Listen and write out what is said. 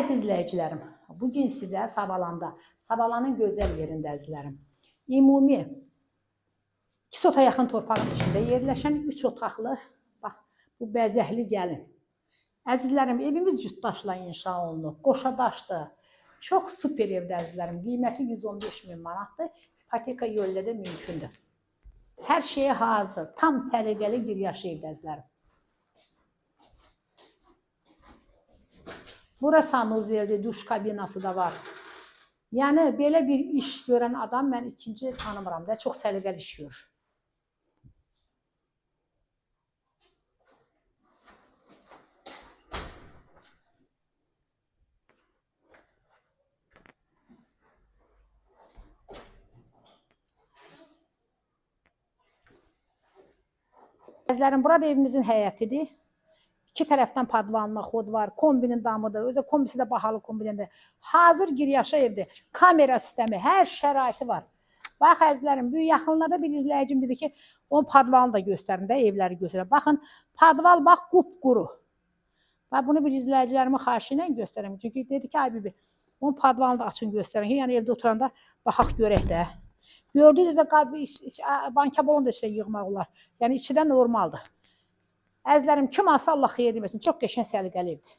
Əziz izləyicilərim, bugün sizə Savalanın gözəl yerində əzizlərim, ümumi 2 sota yaxın torpağın içində yerləşən 3 otaqlı, bax, bu bəzəkli gəlin. Əzizlərim, evimiz cütdaşla inşa olunub, qoşadaşdır, çox super evdə əzizlərim, qiyməti 115.000 manatdır, ipoteka yolu da mümkündür. Hər şeyə hazır, tam səliqəli giryaşı evdə əzizlərim. Bura sanuzeldir, duş kabinası da var. Yəni, belə bir iş görən adam mən ikinci tanımıram da, çox səliqəli iş görür. Əzizlərim, burada evimizin həyətidir. İki tərəfdən padvanlı xod var, kombinin damıdır, özü kombisi də bahalı kombindir. Hazır giryaşa evdir, kamera sistemi, hər şəraiti var. Bax əzizlərim, bu yaxınlarda bir izləyicim dedi ki, onun padvalını da göstərin də, evləri göstərin. Baxın, padval bax, qupquru. Bax, bunu bir izləyicilərimə xahiş ilə göstərəm. Çünki dedi ki, ay bibi, onun padvalını da açın göstərin. Yəni evdə oturanda baxaq görək də. Gördüyünüzdə banka bolunu da içində yığmaq olar. Yəni içi də normaldır. Əzizlərim, kim alsa Allah xeyir deməsin. Çox qəşəng səliqəli evdir.